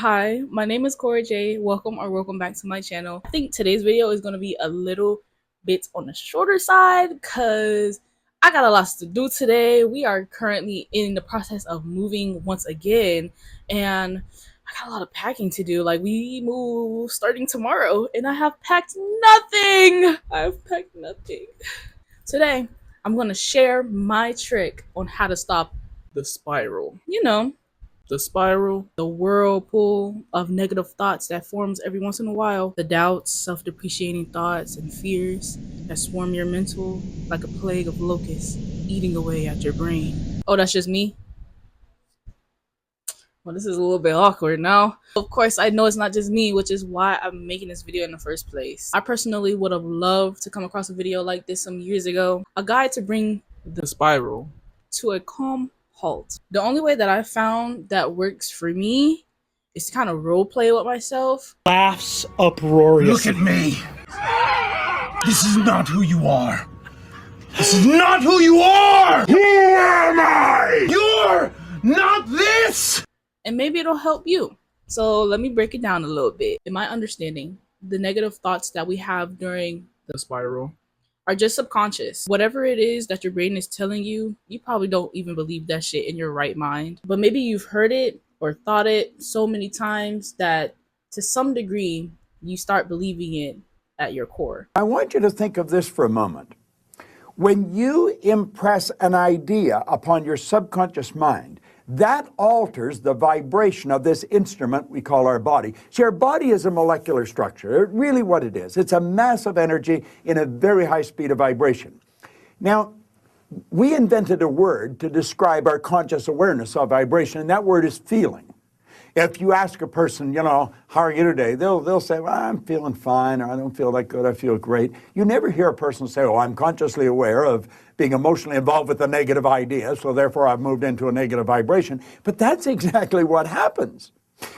Hi, my name is Cora J. Welcome back to my channel. I think today's video is going to be a little bit on the shorter side because I got a lot to do today. We are currently in the process of moving once again, and I got a lot of packing to do. Like, we move starting tomorrow, and I have packed nothing. I've packed nothing. Today, I'm going to share my trick on how to stop the spiral. The spiral, the whirlpool of negative thoughts that forms every once in a while, the doubts, self-depreciating thoughts, and fears that swarm your mental like a plague of locusts, eating away at your brain. Oh, that's just me? Well, this is a little bit awkward now. Of course, I know it's not just me, which is why I'm making this video in the first place. I personally would have loved to come across a video like this some years ago. A guide to bring the spiral to a calm halt. The only way that I found that works for me is to kind of role play with myself. Laughs uproariously. Look at me! This is not who you are! This is not who you are! Who am I? You're not this! And maybe it'll help you. So let me break it down a little bit. In my understanding, the negative thoughts that we have during the spiral are just subconscious. Whatever it is that your brain is telling you, you probably don't even believe that shit in your right mind. But maybe you've heard it or thought it so many times that to some degree, you start believing it at your core. I want you to think of this for a moment. When you impress an idea upon your subconscious mind, that alters the vibration of this instrument we call our body. See, our body is a molecular structure. Really what it is. It's a mass of energy in a very high speed of vibration. Now, we invented a word to describe our conscious awareness of vibration, and that word is feeling. If you ask a person, how are you today? They'll say, well, I'm feeling fine, or I don't feel that good, I feel great. You never hear a person say, oh, I'm consciously aware of being emotionally involved with a negative idea, so therefore I've moved into a negative vibration. But that's exactly what happens.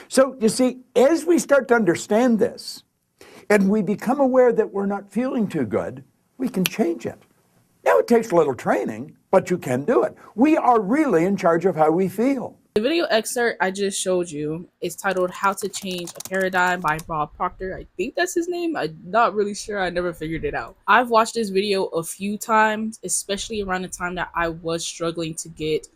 So, you see, as we start to understand this, and we become aware that we're not feeling too good, we can change it. Now, it takes a little training, but you can do it. We are really in charge of how we feel. The video excerpt I just showed you is titled How to Change a Paradigm by Proctor. I think that's his name. I'm not really sure. I never figured it out. I've watched this video a few times, especially around the time that I was struggling to get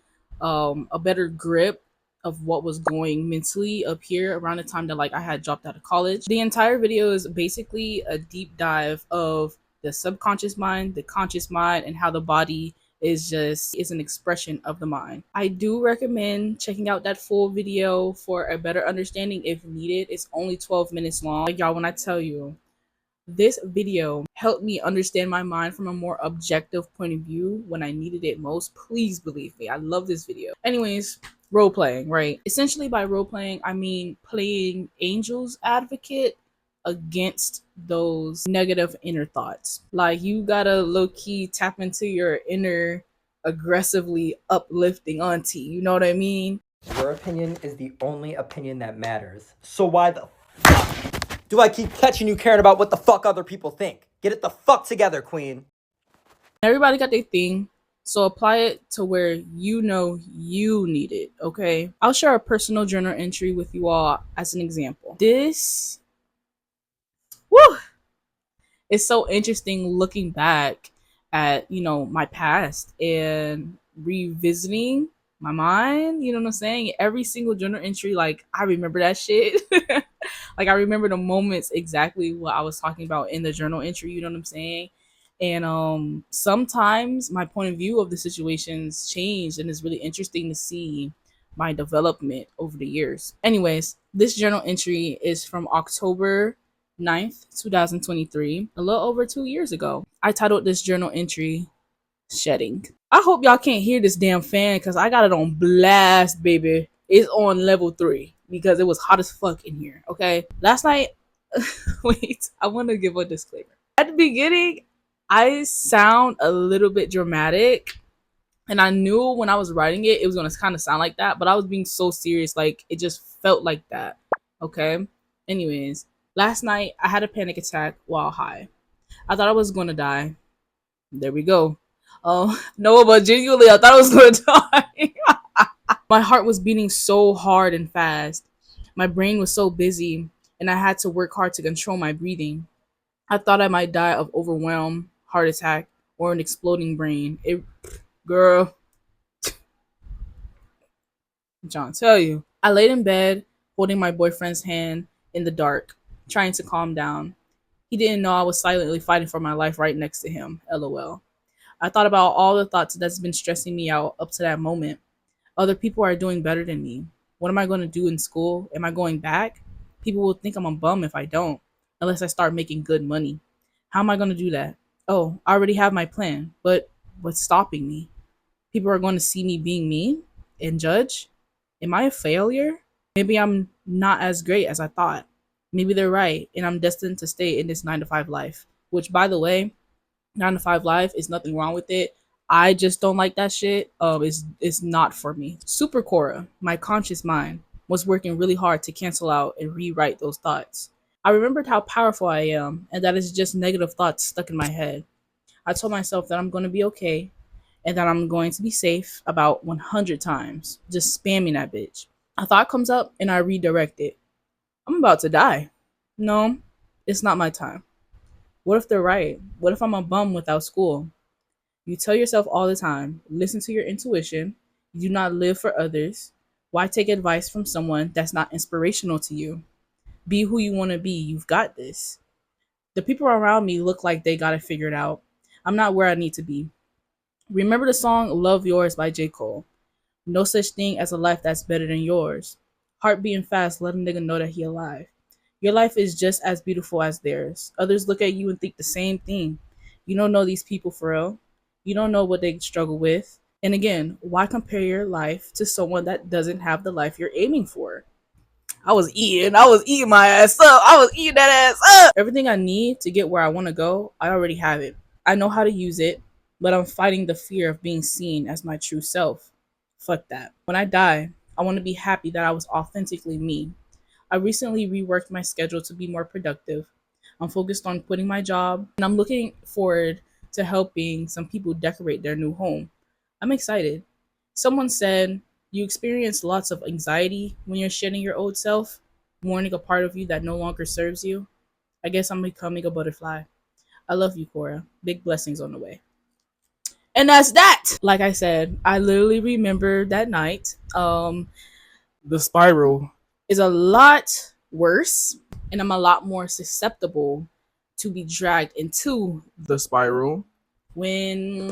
a better grip of what was going mentally up here around the time that I had dropped out of college. The entire video is basically a deep dive of the subconscious mind, the conscious mind, and how the body is an expression of the mind. I do recommend checking out that full video for a better understanding if needed. It's only 12 minutes long. Like, y'all, when I tell you, this video helped me understand my mind from a more objective point of view when I needed it most. Please believe me, I love this video. Anyways, role playing, right? Essentially by role playing, I mean playing angel's advocate against those negative inner thoughts. Like, you gotta low-key tap into your inner aggressively uplifting auntie, you know what I mean? Your opinion is the only opinion that matters. So why the fuck do I keep catching you caring about what the fuck other people think? Get it the fuck together, queen. Everybody got their thing, so apply it to where you know you need it, okay? I'll share a personal journal entry with you all as an example. This it's so interesting looking back at, my past and revisiting my mind, you know what I'm saying? Every single journal entry, I remember that shit. I remember the moments exactly what I was talking about in the journal entry, you know what I'm saying? And sometimes my point of view of the situations changed, and it's really interesting to see my development over the years. Anyways, this journal entry is from October 9th, 2023, a little over 2 years ago. I titled this journal entry Shedding. I hope y'all can't hear this damn fan because I got it on blast, baby. It's on level 3 because it was hot as fuck in here, okay? Last night, wait, I want to give a disclaimer. At the beginning, I sound a little bit dramatic, and I knew when I was writing it, it was going to kind of sound like that, but I was being so serious, it just felt like that, okay? Anyways, last night, I had a panic attack while high. I thought I was going to die. There we go. No, but genuinely, I thought I was going to die. My heart was beating so hard and fast. My brain was so busy, and I had to work hard to control my breathing. I thought I might die of overwhelm, heart attack, or an exploding brain. Girl, I'm trying to tell you. I laid in bed, holding my boyfriend's hand in the dark, trying to calm down. He didn't know I was silently fighting for my life right next to him. LOL. I thought about all the thoughts that's been stressing me out up to that moment. Other people are doing better than me. What am I going to do in school? Am I going back? People will think I'm a bum if I don't, unless I start making good money. How am I going to do that? Oh, I already have my plan, but what's stopping me? People are going to see me being me and judge. Am I a failure? Maybe I'm not as great as I thought. Maybe they're right, and I'm destined to stay in this 9 to 5 life. Which, by the way, 9 to 5 life is nothing wrong with it. I just don't like that shit. It's not for me. Super Cora, my conscious mind, was working really hard to cancel out and rewrite those thoughts. I remembered how powerful I am, and that it's just negative thoughts stuck in my head. I told myself that I'm going to be okay, and that I'm going to be safe about 100 times, just spamming that bitch. A thought comes up, and I redirect it. I'm about to die. No, it's not my time. What if they're right? What if I'm a bum without school? You tell yourself all the time, listen to your intuition. You do not live for others. Why take advice from someone that's not inspirational to you? Be who you want to be. You've got this. The people around me look like they got it figured out. I'm not where I need to be. Remember the song Love Yours by J. Cole. No such thing as a life that's better than yours. Heart beating fast, let a nigga know that he alive. Your life is just as beautiful as theirs. Others look at you and think the same thing. You don't know these people for real. You don't know what they struggle with. And again, why compare your life to someone that doesn't have the life you're aiming for? I was eating my ass up. I was eating that ass up. Everything I need to get where I want to go, I already have it. I know how to use it, but I'm fighting the fear of being seen as my true self. Fuck that. When I die, I want to be happy that I was authentically me. I recently reworked my schedule to be more productive. I'm focused on quitting my job, and I'm looking forward to helping some people decorate their new home. I'm excited. Someone said, you experience lots of anxiety when you're shedding your old self, mourning a part of you that no longer serves you. I guess I'm becoming a butterfly. I love you, Cora. Big blessings on the way. And that's that. Like I said, I literally remember that night. The spiral is a lot worse, and I'm a lot more susceptible to be dragged into the spiral when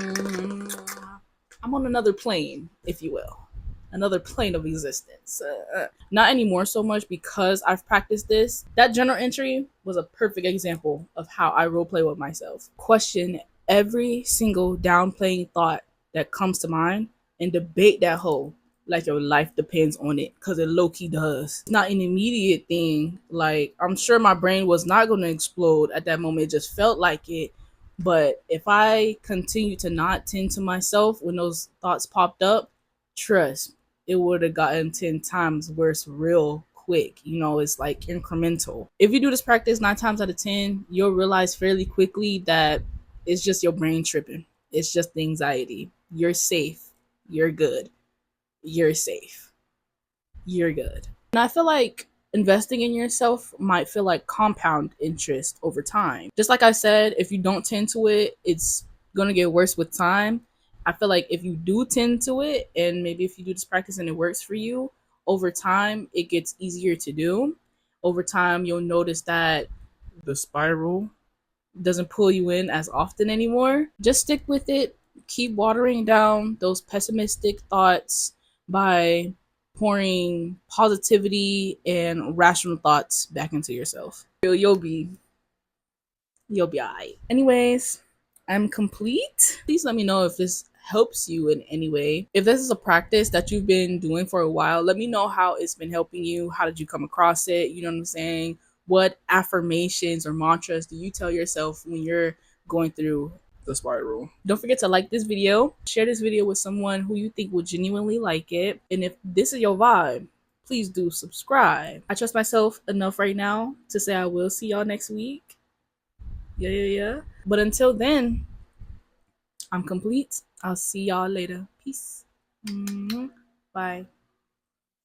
I'm on another plane, if you will, another plane of existence. Not anymore so much because I've practiced this. That journal entry was a perfect example of how I roleplay with myself. Question every single downplaying thought that comes to mind and debate that whole like your life depends on it, because it low-key does. It's not an immediate thing. Like, I'm sure my brain was not going to explode at that moment. It just felt like it. But if I continue to not tend to myself when those thoughts popped up, trust, it would have gotten 10 times worse real quick. You know, it's like incremental. If you do this practice 9 times out of 10, you'll realize fairly quickly that it's just your brain tripping. It's just the anxiety. You're safe. You're good. You're safe. You're good. And I feel like investing in yourself might feel like compound interest over time. Just like I said, if you don't tend to it, it's going to get worse with time. I feel like if you do tend to it, and maybe if you do this practice and it works for you, over time, it gets easier to do. Over time, you'll notice that the spiral doesn't pull you in as often anymore. Just stick with it. Keep watering down those pessimistic thoughts by pouring positivity and rational thoughts back into yourself. You'll be alright. Anyways, I'm complete. Please let me know if this helps you in any way. If this is a practice that you've been doing for a while, let me know how it's been helping you. How did you come across it? You know what I'm saying? What affirmations or mantras do you tell yourself when you're going through the spiral? Don't forget to like this video, share this video with someone who you think will genuinely like it. And if this is your vibe, please do subscribe. I trust myself enough right now to say I will see y'all next week. Yeah. But until then, I'm complete. I'll see y'all later. Peace. Bye.